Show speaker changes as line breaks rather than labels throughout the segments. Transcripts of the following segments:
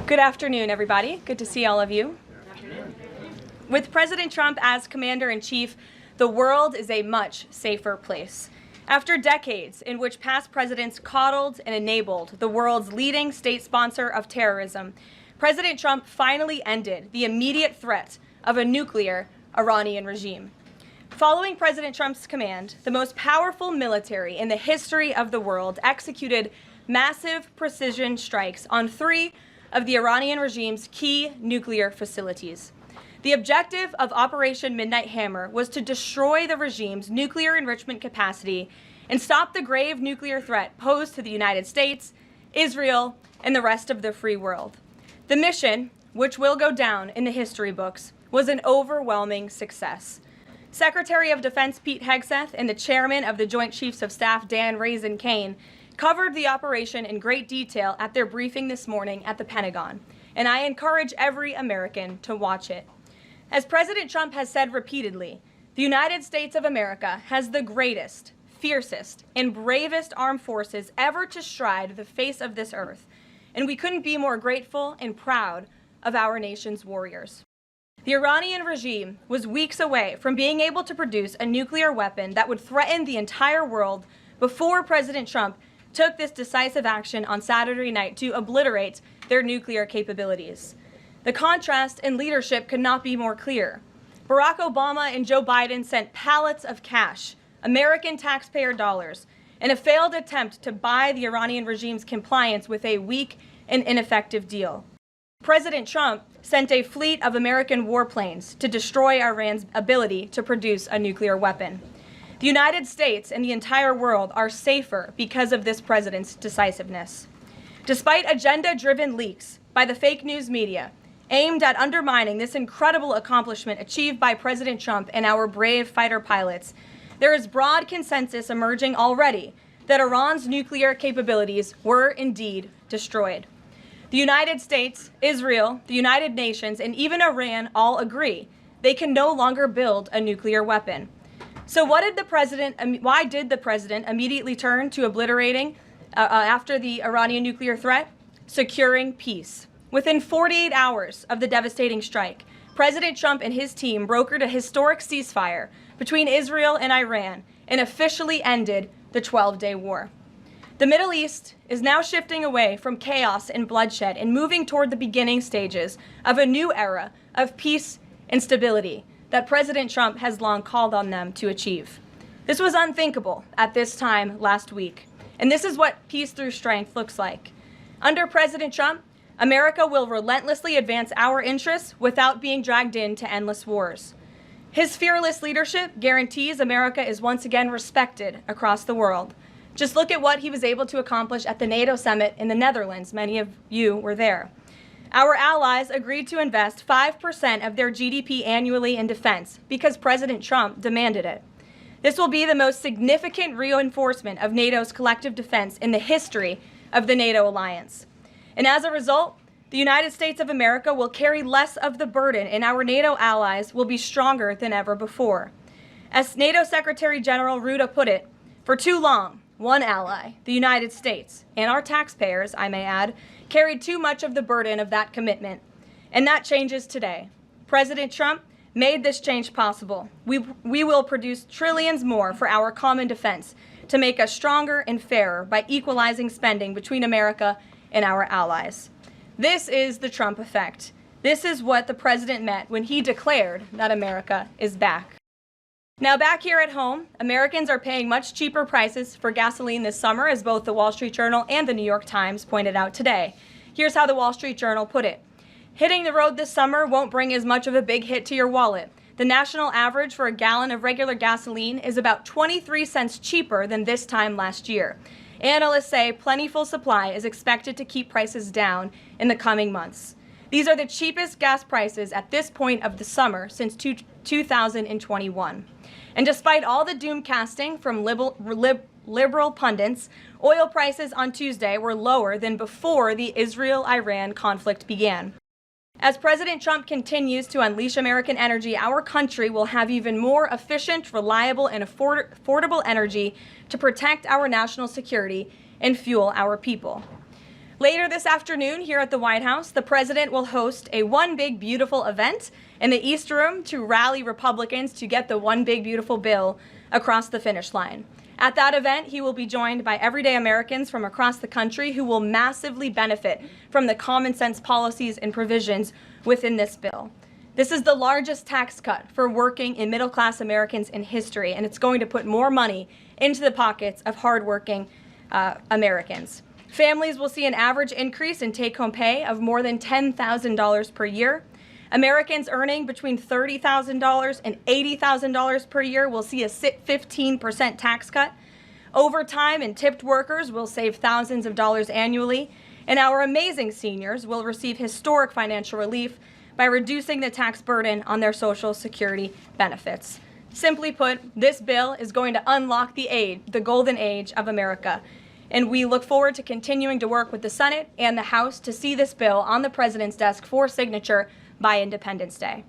Good afternoon, everybody. Good to see all of you. With President Trump as commander-in-chief, the world is a much safer place. After decades in which past presidents coddled and enabled the world's leading state sponsor of terrorism, President Trump finally ended the immediate threat of a nuclear Iranian regime. Following President Trump's command, the most powerful military in the history of the world executed massive precision strikes on 3 of the Iranian regime's key nuclear facilities. The objective of Operation Midnight Hammer was to destroy the regime's nuclear enrichment capacity and stop the grave nuclear threat posed to the United States, Israel, and the rest of the free world. The mission, which will go down in the history books, was an overwhelming success. Secretary of Defense Pete Hegseth and the chairman of the Joint Chiefs of Staff Dan Raisin Kane covered the operation in great detail at their briefing this morning at the Pentagon, and I encourage every American to watch it. As President Trump has said repeatedly, the United States of America has the greatest, fiercest, and bravest armed forces ever to stride the face of this earth, and we couldn't be more grateful and proud of our nation's warriors. The Iranian regime was weeks away from being able to produce a nuclear weapon that would threaten the entire world before President Trump took this decisive action on Saturday night to obliterate their nuclear capabilities. The contrast in leadership could not be more clear. Barack Obama and Joe Biden sent pallets of cash, American taxpayer dollars, in a failed attempt to buy the Iranian regime's compliance with a weak and ineffective deal. President Trump sent a fleet of American warplanes to destroy Iran's ability to produce a nuclear weapon. The United States and the entire world are safer because of this president's decisiveness. Despite agenda-driven leaks by the fake news media aimed at undermining this incredible accomplishment achieved by President Trump and our brave fighter pilots, there is broad consensus emerging already that Iran's nuclear capabilities were indeed destroyed. The United States, Israel, the United Nations, and even Iran all agree they can no longer build a nuclear weapon. So why did the president immediately turn to obliterating after the Iranian nuclear threat? Securing peace. Within 48 hours of the devastating strike, President Trump and his team brokered a historic ceasefire between Israel and Iran and officially ended the 12-day war. The Middle East is now shifting away from chaos and bloodshed and moving toward the beginning stages of a new era of peace and stability that President Trump has long called on them to achieve. This was unthinkable at this time last week, and this is what peace through strength looks like. Under President Trump, America will relentlessly advance our interests without being dragged into endless wars. His fearless leadership guarantees America is once again respected across the world. Just look at what he was able to accomplish at the NATO summit in the Netherlands. Many of you were there. Our allies agreed to invest 5% of their GDP annually in defense because President Trump demanded it. This will be the most significant reinforcement of NATO's collective defense in the history of the NATO alliance. And as a result, the United States of America will carry less of the burden, and our NATO allies will be stronger than ever before. As NATO Secretary General Ruda put it, for too long, one ally, the United States, and our taxpayers, I may add, carried too much of the burden of that commitment. And that changes today. President Trump made this change possible. We will produce trillions more for our common defense to make us stronger and fairer by equalizing spending between America and our allies. This is the Trump effect. This is what the president meant when he declared that America is back. Now back here at home, Americans are paying much cheaper prices for gasoline this summer, as both the Wall Street Journal and the New York Times pointed out today. Here's how the Wall Street Journal put it. Hitting the road this summer won't bring as much of a big hit to your wallet. The national average for a gallon of regular gasoline is about 23 cents cheaper than this time last year. Analysts say plentiful supply is expected to keep prices down in the coming months. These are the cheapest gas prices at this point of the summer since 2021. And despite all the doom casting from liberal pundits, oil prices on Tuesday were lower than before the Israel-Iran conflict began. As President Trump continues to unleash American energy, our country will have even more efficient, reliable, and affordable energy to protect our national security and fuel our people. Later this afternoon here at the White House, the president will host a One Big Beautiful event in the East Room to rally Republicans to get the One Big Beautiful bill across the finish line. At that event, he will be joined by everyday Americans from across the country who will massively benefit from the common sense policies and provisions within this bill. This is the largest tax cut for working and middle-class Americans in history, and it's going to put more money into the pockets of hardworking Americans. Families will see an average increase in take-home pay of more than $10,000 per year. Americans earning between $30,000 and $80,000 per year will see a 15% tax cut. Overtime and tipped workers will save thousands of dollars annually. And our amazing seniors will receive historic financial relief by reducing the tax burden on their Social Security benefits. Simply put, this bill is going to unlock the golden age of America. And we look forward to continuing to work with the Senate and the House to see this bill on the president's desk for signature by Independence Day.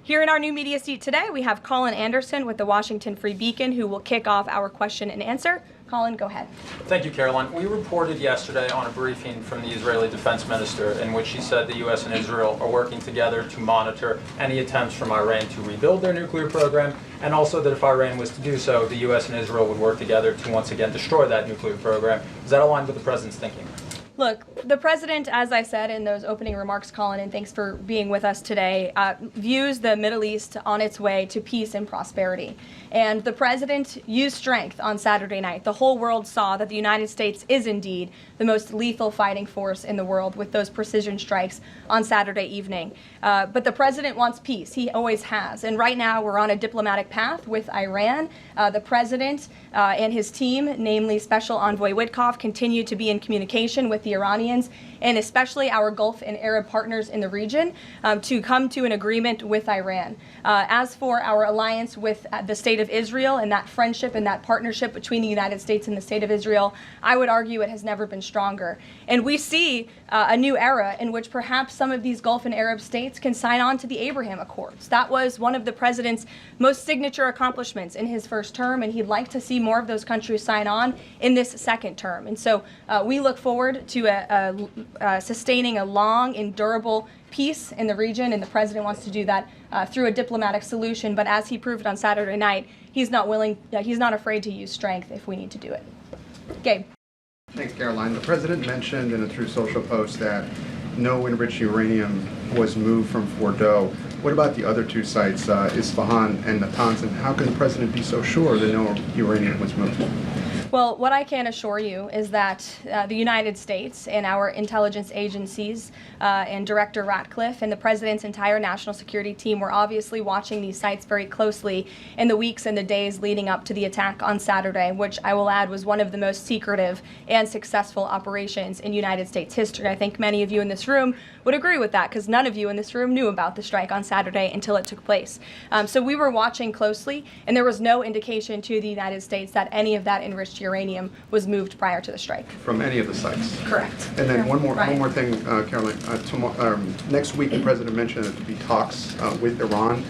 Here in our new media seat today, we have Colin Anderson with the Washington Free Beacon, who will kick off our question and answer. Colin, go ahead.
Thank you, Karoline. We reported yesterday on a briefing from the Israeli defense minister in which she said the U.S. and Israel are working together to monitor any attempts from Iran to rebuild their nuclear program, and also that if Iran was to do so, the U.S. and Israel would work together to once again destroy that nuclear program. Is that aligned with the president's thinking?
Look, the president, as I said in those opening remarks, Colin, and thanks for being with us today, views the Middle East on its way to peace and prosperity. And the president used strength on Saturday night. The whole world saw that the United States is indeed the most lethal fighting force in the world with those precision strikes on Saturday evening. But the president wants peace. He always has. And right now we're on a diplomatic path with Iran. The president and his team, namely Special Envoy Witkoff, continue to be in communication with the Iranians and especially our Gulf and Arab partners in the region to come to an agreement with Iran. As for our alliance with the State of Israel and that friendship and that partnership between the United States and the State of Israel, I would argue it has never been stronger. And we see a new era in which perhaps some of these Gulf and Arab states can sign on to the Abraham Accords. That was one of the president's most signature accomplishments in his first term, and he'd like to see more of those countries sign on in this second term. And so we look forward to sustaining a long and durable peace in the region, and the president wants to do that through a diplomatic solution. But as he proved on Saturday night, he's not afraid to use strength if we need to do it. Gabe.
Thanks, Karoline. The president mentioned in a Truth Social post that no enriched uranium was moved from Fordow. What about the other two sites, Isfahan and Natanz, and how can the president be so sure that no uranium was moved?
Well, what I can assure you is that the United States and our intelligence agencies and Director Ratcliffe and the President's entire national security team were obviously watching these sites very closely in the weeks and the days leading up to the attack on Saturday, which I will add was one of the most secretive and successful operations in United States history. I think many of you in this room would agree with that because none of you in this room knew about the strike on Saturday until it took place. So we were watching closely, and there was no indication to the United States that any of that enriched uranium was moved prior to the strike.
From any of the sites?
Correct.
And then one more thing, Karoline. Next week, the president mentioned that there'd be talks with Iran.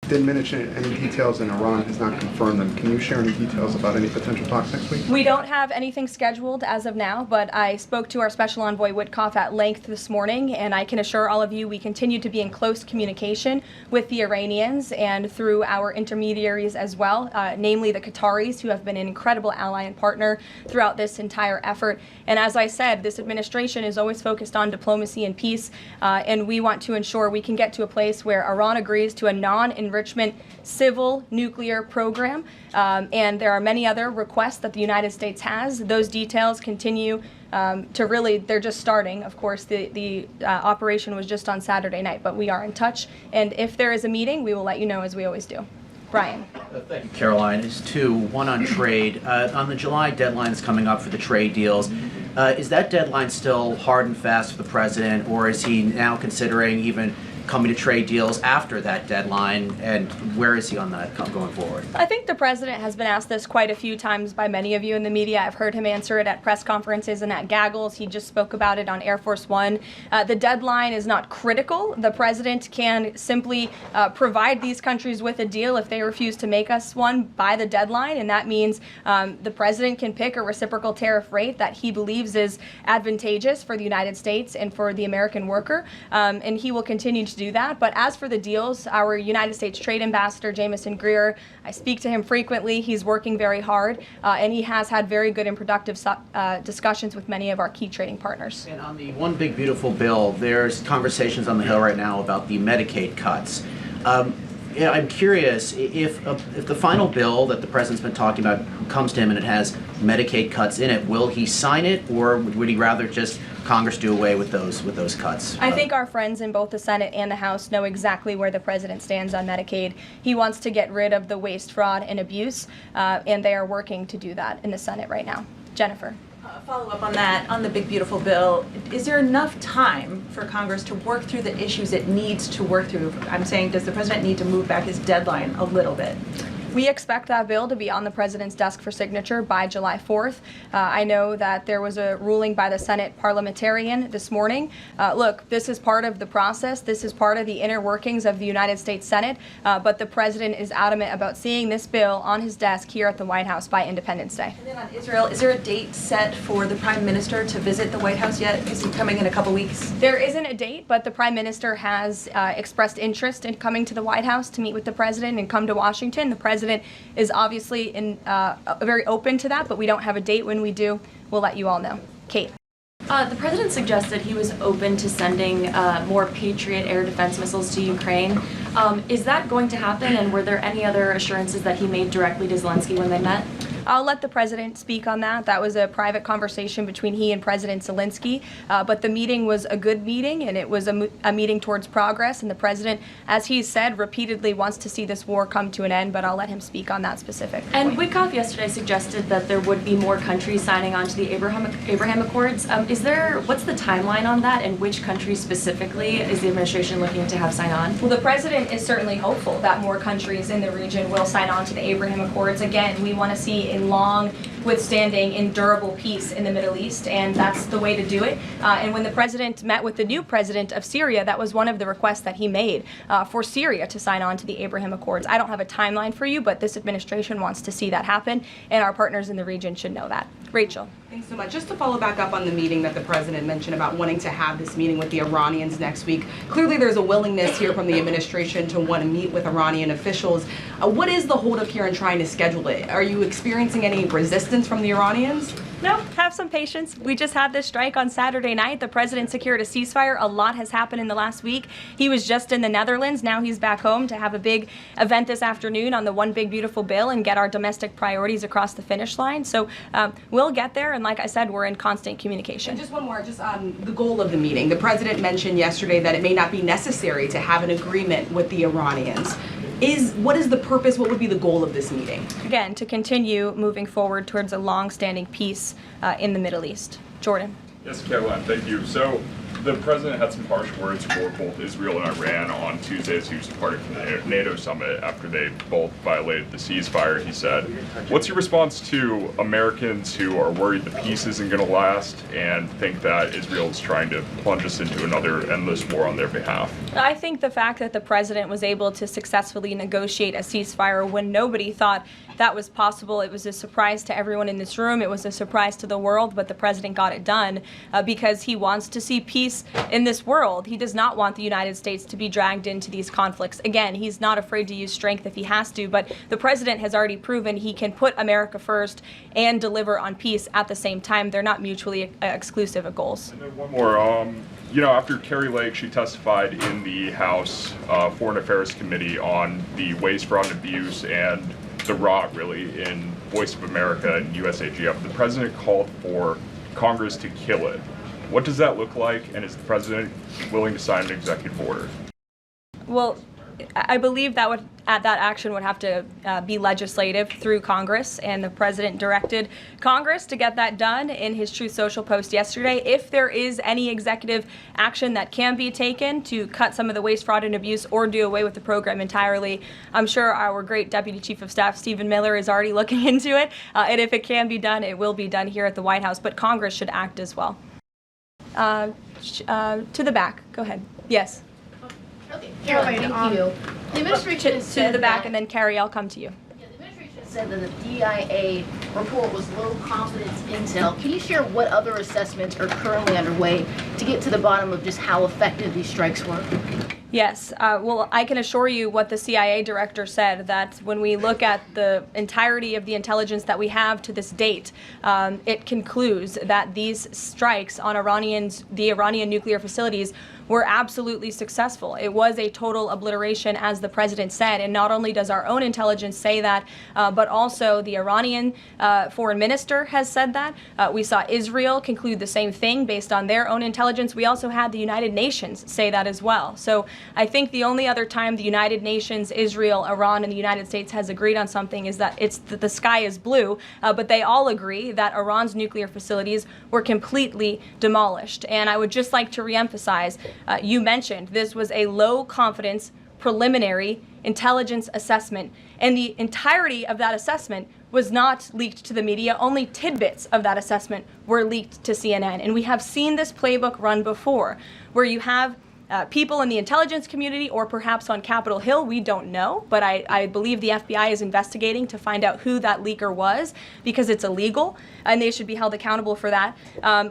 Didn't mention any details, and Iran has not confirmed them. Can you share any details about any potential talks next week?
We don't have anything scheduled as of now, but I spoke to our Special Envoy Witkoff at length this morning, and I can assure all of you we continue to be in close communication with the Iranians and through our intermediaries as well, namely the Qataris, who have been an incredible ally and partner throughout this entire effort. And as I said, this administration is always focused on diplomacy and peace, and we want to ensure we can get to a place where Iran agrees to a non-enrichment civil nuclear program, and there are many other requests that the United States has. Those details continue to really, they're just starting. Of course, the operation was just on Saturday night, but we are in touch, and if there is a meeting, we will let you know as we always do. Brian.
Thank you, Karoline. There's two. One on trade. On the July deadline that's coming up for the trade deals, is that deadline still hard and fast for the president, or is he now considering even coming to trade deals after that deadline, and where is he on that going forward?
I think the president has been asked this quite a few times by many of you in the media. I've heard him answer it at press conferences and at gaggles. He just spoke about it on Air Force One. The deadline is not critical. The president can simply provide these countries with a deal if they refuse to make us one by the deadline, and that means the president can pick a reciprocal tariff rate that he believes is advantageous for the United States and for the American worker, and he will continue to do that. But as for the deals, our United States Trade Ambassador, Jameson Greer, I speak to him frequently. He's working very hard, and he has had very good and productive discussions with many of our key trading partners.
And on the One Big Beautiful Bill, there's conversations on the Hill right now about the Medicaid cuts. Yeah, I'm curious if the final bill that the president's been talking about comes to him and it has Medicaid cuts in it, will he sign it, or would he rather just Congress do away with those cuts?
I think our friends in both the Senate and the House know exactly where the president stands on Medicaid. He wants to get rid of the waste, fraud, and abuse, and they are working to do that in the Senate right now. Jennifer.
Follow up on that, on the big beautiful bill, is there enough time for Congress to work through the issues it needs to work through? I'm saying, does the president need to move back his deadline a little bit?
We expect that bill to be on the president's desk for signature by July 4th. I know that there was a ruling by the Senate parliamentarian this morning. Look, this is part of the process. This is part of the inner workings of the United States Senate, but the president is adamant about seeing this bill on his desk here at the White House by Independence Day.
And then on Israel, is there a date set for the Prime Minister to visit the White House yet? Is he coming in a couple weeks?
There isn't a date, but the Prime Minister has expressed interest in coming to the White House to meet with the president and come to Washington. The president is obviously very open to that, but we don't have a date. When we do, we'll let you all know. Kate.
The president suggested he was open to sending more Patriot air defense missiles to Ukraine. Is that going to happen, and were there any other assurances that he made directly to Zelensky when they met?
I'll let the president speak on that. That was a private conversation between he and President Zelensky, but the meeting was a good meeting, and it was a meeting towards progress, and the president, as he said, repeatedly wants to see this war come to an end, but I'll let him speak on that specific point.
And Witkoff yesterday suggested that there would be more countries signing on to the Abraham Accords. What's the timeline on that, and which countries specifically is the administration looking to have sign on?
Well, the president is certainly hopeful that more countries in the region will sign on to the Abraham Accords. Again, we want to see in long withstanding and durable peace in the Middle East, and that's the way to do it. And when the president met with the new president of Syria, that was one of the requests that he made for Syria to sign on to the Abraham Accords. I don't have a timeline for you, but this administration wants to see that happen, and our partners in the region should know that. Rachel.
Thanks so much. Just to follow back up on the meeting that the president mentioned about wanting to have this meeting with the Iranians next week. Clearly there's a willingness here from the administration to want to meet with Iranian officials. What is the holdup here in trying to schedule it? Are you experiencing any resistance from the Iranians?
No, have some patience. We just had this strike on Saturday night. The president secured a ceasefire. A lot has happened in the last week. He was just in the Netherlands. Now he's back home to have a big event this afternoon on the One Big Beautiful Bill and get our domestic priorities across the finish line. So we'll get there. And like I said, we're in constant communication.
And just one more, just the goal of the meeting. The president mentioned yesterday that it may not be necessary to have an agreement with the Iranians. What is the purpose? What would be the goal of this meeting?
Again, to continue moving forward towards a long-standing peace in the Middle East. Jordan.
Yes, Karoline, thank you. So the president had some harsh words for both Israel and Iran on Tuesday as he was departing from the NATO summit after they both violated the ceasefire. He said, what's your response to Americans who are worried the peace isn't going to last and think that Israel is trying to plunge us into another endless war on their behalf?
I think the fact that the president was able to successfully negotiate a ceasefire when nobody thought that was possible, it was a surprise to everyone in this room. It was a surprise to the world, but the president got it done because he wants to see peace in this world. He does not want the United States to be dragged into these conflicts. Again, he's not afraid to use strength if he has to, but the president has already proven he can put America first and deliver on peace at the same time. They're not mutually exclusive goals.
And then one more. You know, after Kari Lake, she testified in the House Foreign Affairs Committee on the waste, fraud, and abuse and the rot, really, in Voice of America and USAGF. The president called for Congress to kill it. What does that look like, and is the president willing to sign an executive order?
Well, I believe that that action would have to be legislative through Congress, and the president directed Congress to get that done in his Truth Social post yesterday. If there is any executive action that can be taken to cut some of the waste, fraud, and abuse or do away with the program entirely, I'm sure our great Deputy Chief of Staff, Stephen Miller, is already looking into it. And if it can be done, it will be done here at the White House, but Congress should act as well. To the back, go ahead. Yes.
Okay, Caroline, thank you. The administration has said
To the back,
that,
and then Carrie, I'll come to you.
yeah, the administration has said that the DIA report was low confidence intel. Can you share what other assessments are currently underway to get to the bottom of just how effective these strikes were?
Yes, well, I can assure you what the CIA director said, that when we look at the entirety of the intelligence that we have to this date, it concludes that these strikes on the Iranian nuclear facilities were absolutely successful. It was a total obliteration, as the president said, and not only does our own intelligence say that, but also the Iranian foreign minister has said that. We saw Israel conclude the same thing based on their own intelligence. We also had the United Nations say that as well. So I think the only other time the United Nations, Israel, Iran, and the United States has agreed on something is that the sky is blue, but they all agree that Iran's nuclear facilities were completely demolished. And I would just like to reemphasize, you mentioned this was a low confidence preliminary intelligence assessment, and the entirety of that assessment was not leaked to the media. Only tidbits of that assessment were leaked to CNN. And we have seen this playbook run before, where you have people in the intelligence community, or perhaps on Capitol Hill, we don't know, but I believe the FBI is investigating to find out who that leaker was, because it's illegal and they should be held accountable for that,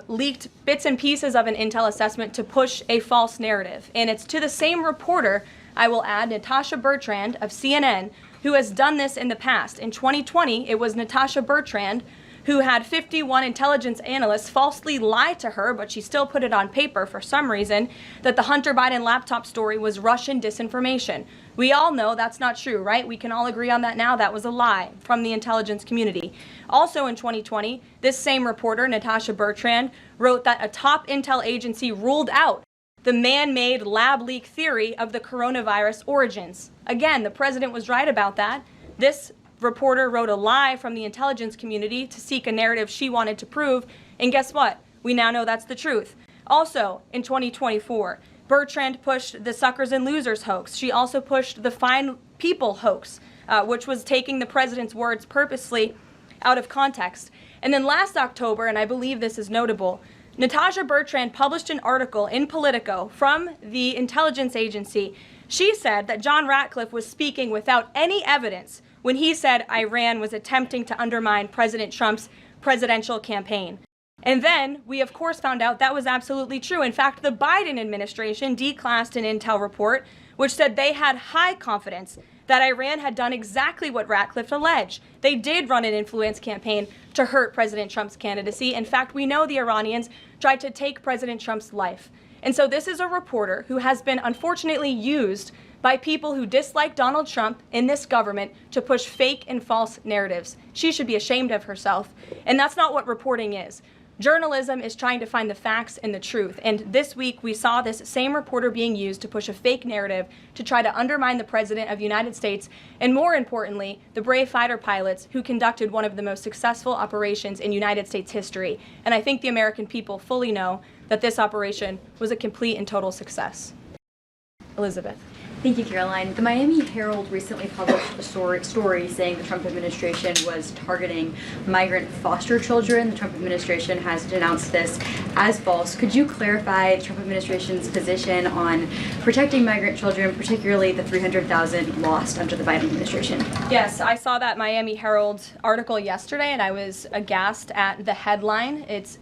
leaked bits and pieces of an intel assessment to push a false narrative. And it's to the same reporter, I will add, Natasha Bertrand of CNN, who has done this in the past. In 2020, it was Natasha Bertrand who had 51 intelligence analysts falsely lie to her, but she still put it on paper for some reason, that the Hunter Biden laptop story was Russian disinformation. We all know that's not true, right? We can all agree on that now. That was a lie from the intelligence community. Also in 2020, this same reporter, Natasha Bertrand, wrote that a top intel agency ruled out the man-made lab leak theory of the coronavirus origins. Again, the president was right about that. This reporter wrote a lie from the intelligence community to seek a narrative she wanted to prove, and guess what? We now know that's the truth. Also, in 2024, Bertrand pushed the suckers and losers hoax. She also pushed the fine people hoax, which was taking the president's words purposely out of context. And then last October, and I believe this is notable, Natasha Bertrand published an article in Politico from the intelligence agency. She said that John Ratcliffe was speaking without any evidence when he said Iran was attempting to undermine President Trump's presidential campaign. And then we, of course, found out that was absolutely true. In fact, the Biden administration declassed an intel report which said they had high confidence that Iran had done exactly what Ratcliffe alleged. They did run an influence campaign to hurt President Trump's candidacy. In fact, we know the Iranians tried to take President Trump's life. And so this is a reporter who has been unfortunately used by people who dislike Donald Trump in this government to push fake and false narratives. She should be ashamed of herself. And that's not what reporting is. Journalism is trying to find the facts and the truth. And this week we saw this same reporter being used to push a fake narrative to try to undermine the President of the United States, and more importantly, the brave fighter pilots who conducted one of the most successful operations in United States history. And I think the American people fully know that this operation was a complete and total success. Elizabeth.
Thank you, Caroline. The Miami Herald recently published a story saying the Trump administration was targeting migrant foster children. The Trump administration has denounced this as false. Could you clarify the Trump administration's position on protecting migrant children, particularly the 300,000 lost under the Biden administration?
Yes, I saw that Miami Herald article yesterday, and I was aghast at the headline. It's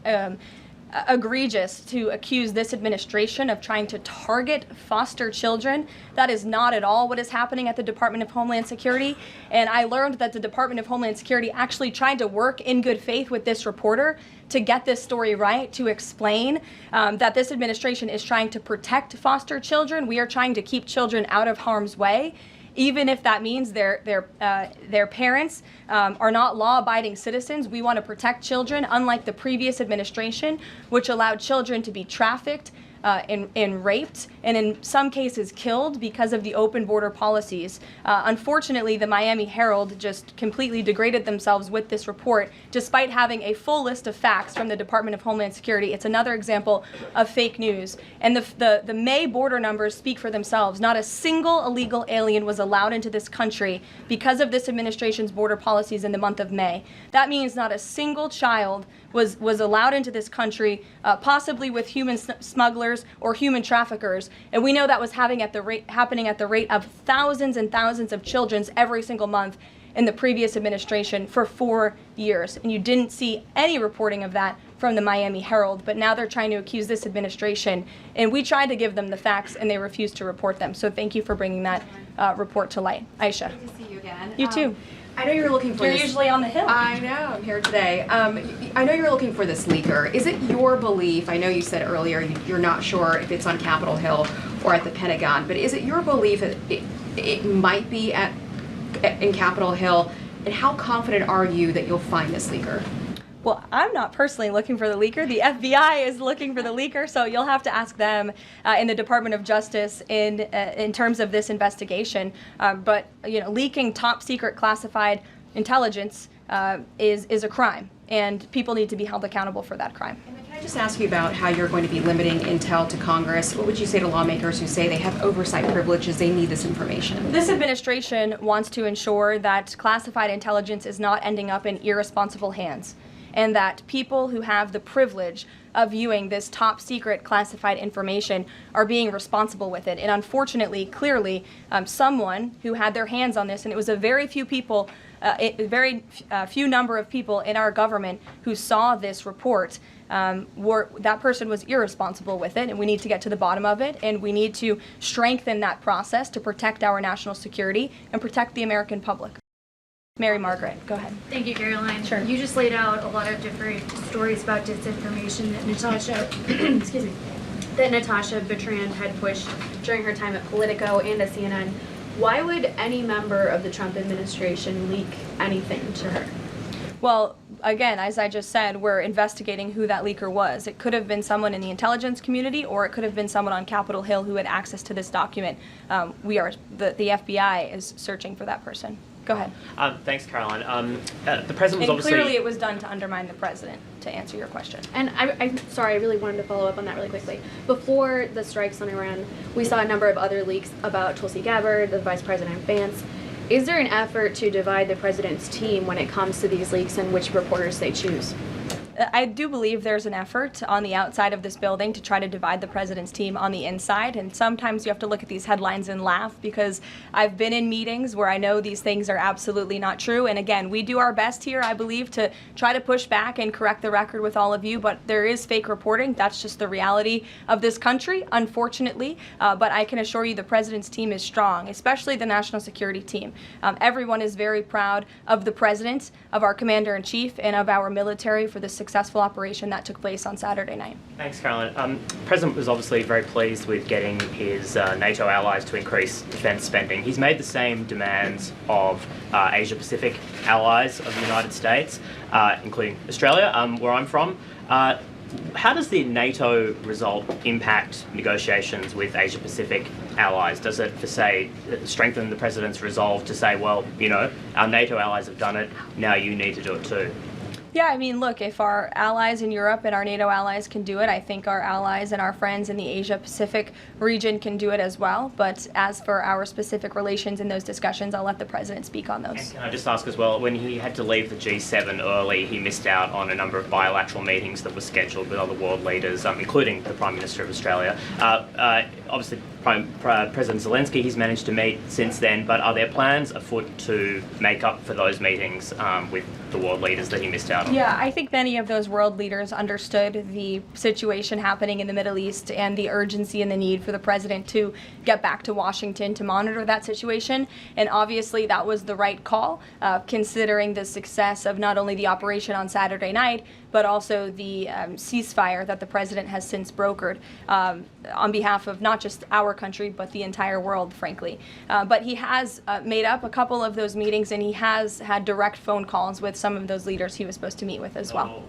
egregious to accuse this administration of trying to target foster children. That is not at all what is happening at the Department of Homeland Security. And I learned that the Department of Homeland Security actually tried to work in good faith with this reporter to get this story right, to explain that this administration is trying to protect foster children. We are trying to keep children out of harm's way, even if that means their parents are not law-abiding citizens. We want to protect children, unlike the previous administration, which allowed children to be trafficked and raped, and in some cases killed because of the open border policies. Unfortunately, the Miami Herald just completely degraded themselves with this report, despite having a full list of facts from the Department of Homeland Security. It's another example of fake news. And the May border numbers speak for themselves. Not a single illegal alien was allowed into this country because of this administration's border policies in the month of May. That means not a single child was allowed into this country, possibly with human smugglers or human traffickers. And we know that was happening at the rate of thousands and thousands of children every single month in the previous administration for 4 years. And you didn't see any reporting of that from the Miami Herald, but now they're trying to accuse this administration. And we tried to give them the facts, and they refused to report them. So thank you for bringing that report to light. Aisha.
Good to see you again.
You too.
I know you're looking for
You're
this.
usually on the Hill.
I know, I'm here today. I know you're looking for this leaker. Is it your belief, I know you said earlier you're not sure if it's on Capitol Hill or at the Pentagon, but is it your belief that it might be in Capitol Hill, and how confident are you that you'll find this leaker?
Well, I'm not personally looking for the leaker. The FBI is looking for the leaker, so you'll have to ask them in the Department of Justice in terms of this investigation. But leaking top secret classified intelligence is a crime, and people need to be held accountable for that crime.
And then can I just ask you about how you're going to be limiting intel to Congress? What would you say to lawmakers who say they have oversight privileges, they need this information?
This administration wants to ensure that classified intelligence is not ending up in irresponsible hands, and that people who have the privilege of viewing this top secret classified information are being responsible with it. And unfortunately, clearly, someone who had their hands on this, and it was a very few people, few number of people in our government who saw this report, that person was irresponsible with it, and we need to get to the bottom of it, and we need to strengthen that process to protect our national security and protect the American public. Mary Margaret, go ahead.
Thank you, Caroline.
Sure.
You just laid out a lot of different stories about disinformation that Natasha, excuse me, that Natasha Bertrand had pushed during her time at Politico and at CNN. Why would any member of the Trump administration leak anything to her?
Well, again, as I just said, we're investigating who that leaker was. It could have been someone in the intelligence community, or it could have been someone on Capitol Hill who had access to this document. The FBI is searching for that person. Go ahead.
Thanks, Caroline. The president was
And
obviously...
clearly it was done to undermine the president, to answer your question.
And I'm sorry, I really wanted to follow up on that really quickly. Before the strikes on Iran, we saw a number of other leaks about Tulsi Gabbard, the Vice President Vance. Is there an effort to divide the president's team when it comes to these leaks and which reporters they choose?
I do believe there's an effort on the outside of this building to try to divide the president's team on the inside, and sometimes you have to look at these headlines and laugh, because I've been in meetings where I know these things are absolutely not true, and again, we do our best here, I believe, to try to push back and correct the record with all of you, but there is fake reporting. That's just the reality of this country, unfortunately, but I can assure you the president's team is strong, especially the national security team. Everyone is very proud of the president, of our commander-in-chief, and of our military for the successful operation that took place on Saturday night.
Thanks, Caroline. The president was obviously very pleased with getting his NATO allies to increase defense spending. He's made the same demands of Asia-Pacific allies of the United States, including Australia, where I'm from. How does the NATO result impact negotiations with Asia-Pacific allies? Does it, for say, strengthen the president's resolve to say, well, our NATO allies have done it, now you need to do it too?
Yeah, I mean, look, if our allies in Europe and our NATO allies can do it, I think our allies and our friends in the Asia-Pacific region can do it as well. But as for our specific relations in those discussions, I'll let the president speak on those.
And can I just ask as well, when he had to leave the G7 early, he missed out on a number of bilateral meetings that were scheduled with other world leaders, including the Prime Minister of Australia. Obviously, President Zelensky, he's managed to meet since then, but are there plans afoot to make up for those meetings with the world leaders that he missed out on?
Yeah, I think many of those world leaders understood the situation happening in the Middle East and the urgency and the need for the president to get back to Washington to monitor that situation. And obviously that was the right call, considering the success of not only the operation on Saturday night, but also the ceasefire that the president has since brokered on behalf of not just our country, but the entire world, frankly. But he has made up a couple of those meetings, and he has had direct phone calls with some of those leaders he was supposed to meet with as well.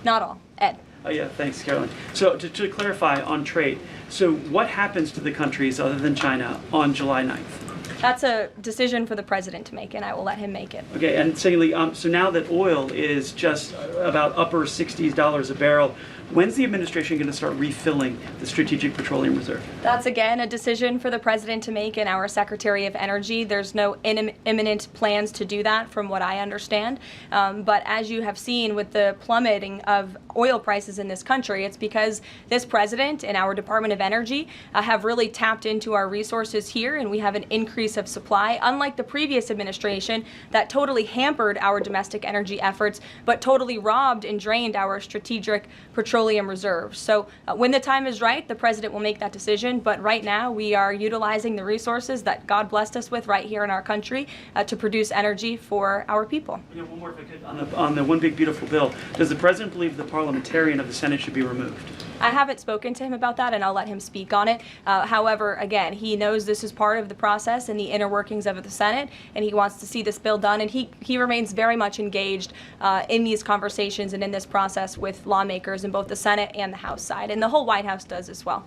Not all. Ed.
Yeah, thanks, Caroline. So to clarify on trade, so what happens to the countries other than China on July 9th?
That's a decision for the president to make, and I will let him make it.
Okay, and secondly, so now that oil is just about upper $60s a barrel, when's the administration going to start refilling the Strategic Petroleum Reserve?
That's, again, a decision for the president to make and our Secretary of Energy. There's no imminent plans to do that, from what I understand. But as you have seen with the plummeting of oil prices in this country, it's because this president and our Department of Energy have really tapped into our resources here, and we have an increase of supply, unlike the previous administration that totally hampered our domestic energy efforts, but totally robbed and drained our strategic petroleum reserves. So when the time is right, the president will make that decision, but right now we are utilizing the resources that God blessed us with right here in our country to produce energy for our people.
Yeah, one more if I could, on the One Big Beautiful Bill. Does the president believe the parliamentarian of the Senate should be removed?
I haven't spoken to him about that, and I'll let him speak on it. However, again, he knows this is part of the process and the inner workings of the Senate, and he wants to see this bill done, and he remains very much engaged in these conversations and in this process with lawmakers in both the Senate and the House side, and the whole White House does as well.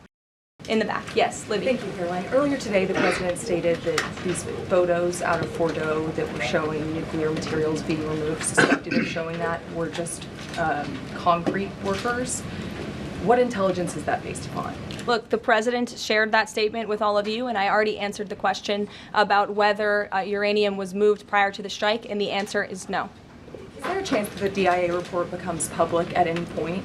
In the back, yes, Libby.
Thank you, Caroline. Earlier today, the president stated that these photos out of Fordo that were showing nuclear materials being removed, suspected of showing that, were just concrete workers. What intelligence is that based upon?
Look, the president shared that statement with all of you, and I already answered the question about whether uranium was moved prior to the strike, and the answer is no.
Is there a chance that the DIA report becomes public at any point?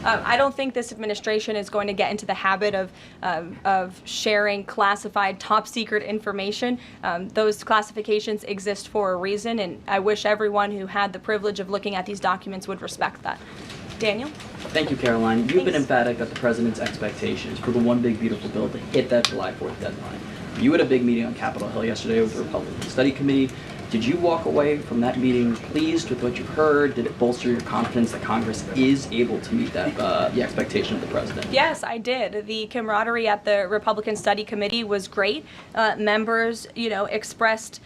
I don't think this administration is going to get into the habit of sharing classified, top-secret information. Those classifications exist for a reason, and I wish everyone who had the privilege of looking at these documents would respect that. Daniel?
Thank you, Caroline. You've been emphatic that the president's expectations for the One Big Beautiful Bill to hit that July 4th deadline. You had a big meeting on Capitol Hill yesterday with the Republican Study Committee. Did you walk away from that meeting pleased with what you heard? Did it bolster your confidence that Congress is able to meet that the expectation of the president?
Yes, I did. The camaraderie at the Republican Study Committee was great. Members, expressed,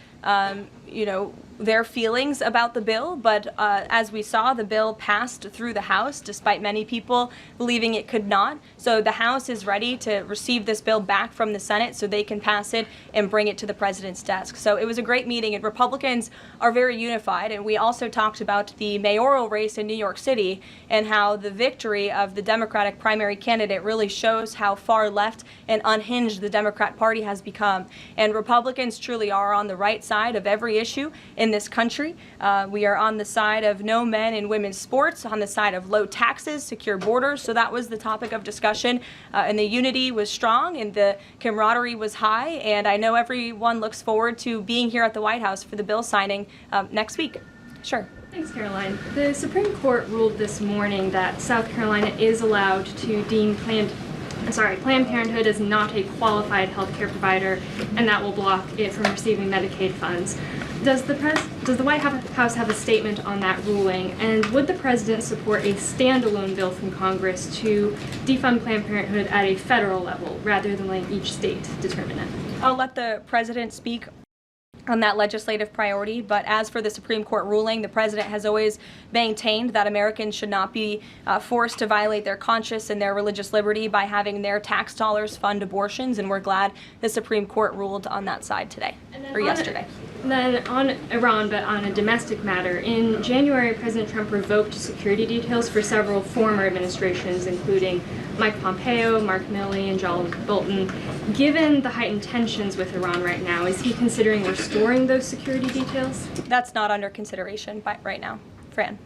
their feelings about the bill, but as we saw, the bill passed through the House, despite many people believing it could not. So the House is ready to receive this bill back from the Senate so they can pass it and bring it to the president's desk. So it was a great meeting, and Republicans are very unified. And we also talked about the mayoral race in New York City and how the victory of the Democratic primary candidate really shows how far left and unhinged the Democrat Party has become. And Republicans truly are on the right side of every issue in this country. We are on the side of no men in women's sports, on the side of low taxes, secure borders. So that was the topic of discussion. And the unity was strong and the camaraderie was high. And I know everyone looks forward to being here at the White House for the bill signing next week. Sure.
Thanks, Caroline. The Supreme Court ruled this morning that South Carolina is allowed to deem Planned Parenthood is not a qualified healthcare provider, and that will block it from receiving Medicaid funds. Does the White House have a statement on that ruling, and would the president support a standalone bill from Congress to defund Planned Parenthood at a federal level rather than letting each state determine it?
I'll let the president speak on that legislative priority, but as for the Supreme Court ruling, the president has always maintained that Americans should not be forced to violate their conscience and their religious liberty by having their tax dollars fund abortions, and we're glad the Supreme Court ruled on that side today, or yesterday.
Then on Iran, but on a domestic matter, in January, President Trump revoked security details for several former administrations, including Mike Pompeo, Mark Milley, and John Bolton. Given the heightened tensions with Iran right now, is he considering restoring those security details?
That's not under consideration right now. Fran.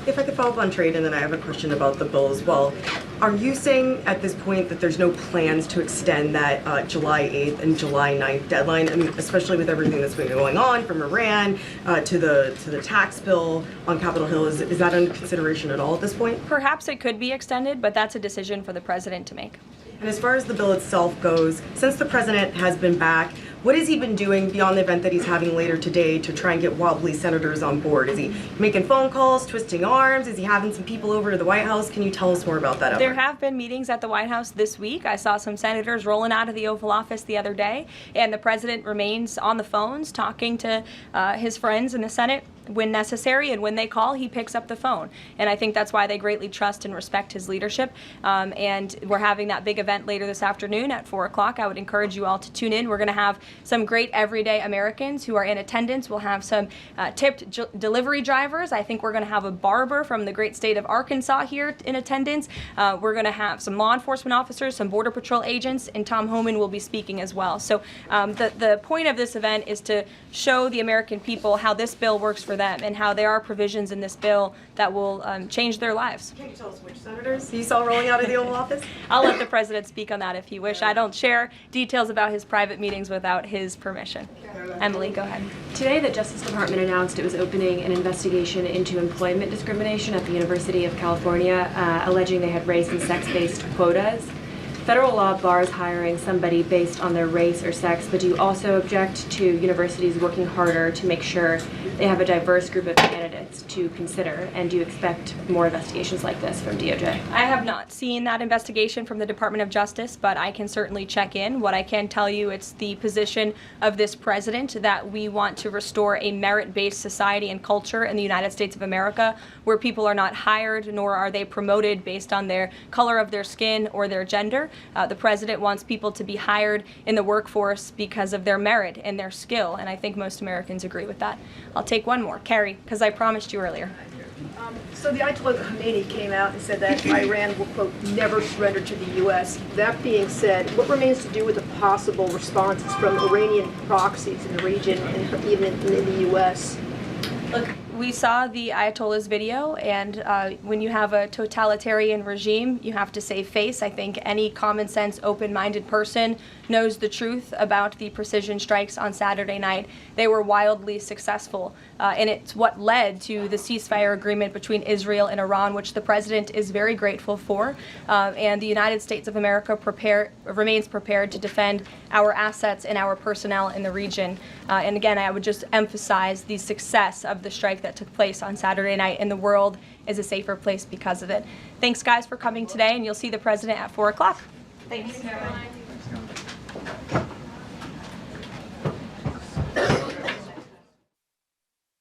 If I could follow up on trade, and then I have a question about the bill as well. Are you saying at this point that there's no plans to extend that July 8th and July 9th deadline? I mean, especially with everything that's been going on from Iran to the tax bill on Capitol Hill, is that under consideration at all at this point?
Perhaps it could be extended, but that's a decision for the president to make.
And as far as the bill itself goes, since the president has been back, what has he been doing beyond the event that he's having later today to try and get wobbly senators on board? Is he making phone calls, twisting arms? Is he having some people over to the White House? Can you tell us more about that effort?
There have been meetings at the White House this week. I saw some senators rolling out of the Oval Office the other day, and the president remains on the phones talking to his friends in the Senate when necessary, and when they call, he picks up the phone. And I think that's why they greatly trust and respect his leadership. And we're having that big event later this afternoon at 4 o'clock. I would encourage you all to tune in. We're going to have some great everyday Americans who are in attendance. We'll have some tipped delivery drivers. I think we're going to have a barber from the great state of Arkansas here in attendance. We're going to have some law enforcement officers, some Border Patrol agents, and Tom Homan will be speaking as well. So the point of this event is to show the American people how this bill works for them and how there are provisions in this bill that will change their lives.
Can you tell us which senators you saw rolling out of the Oval Office?
I'll let the president speak on that if he wish. I don't share details about his private meetings without his permission. Emily, go ahead.
Today, the Justice Department announced it was opening an investigation into employment discrimination at the University of California, alleging they had race and sex-based quotas. Federal law bars hiring somebody based on their race or sex, but do you also object to universities working harder to make sure they have a diverse group of candidates to consider? And do you expect more investigations like this from DOJ?
I have not seen that investigation from the Department of Justice, but I can certainly check in. What I can tell you, it's the position of this president that we want to restore a merit-based society and culture in the United States of America, where people are not hired nor are they promoted based on their color of their skin or their gender. The president wants people to be hired in the workforce because of their merit and their skill, and I think most Americans agree with that. I'll take one more. Carrie, because I promised you earlier.
So the Ayatollah Khamenei came out and said that Iran will, quote, never surrender to the U.S. That being said, what remains to do with the possible responses from Iranian proxies in the region and even in the U.S.?
Look, we saw the Ayatollah's video, and when you have a totalitarian regime, you have to save face. I think any common sense, open-minded person knows the truth about the precision strikes on Saturday night. They were wildly successful, and it's what led to the ceasefire agreement between Israel and Iran, which the president is very grateful for. And the United States of America remains prepared to defend our assets and our personnel in the region. And again, I would just emphasize the success of the strike that took place on Saturday night, and the world is a safer place because of it. Thanks, guys, for coming today, and you'll see the president at 4 o'clock. Thanks.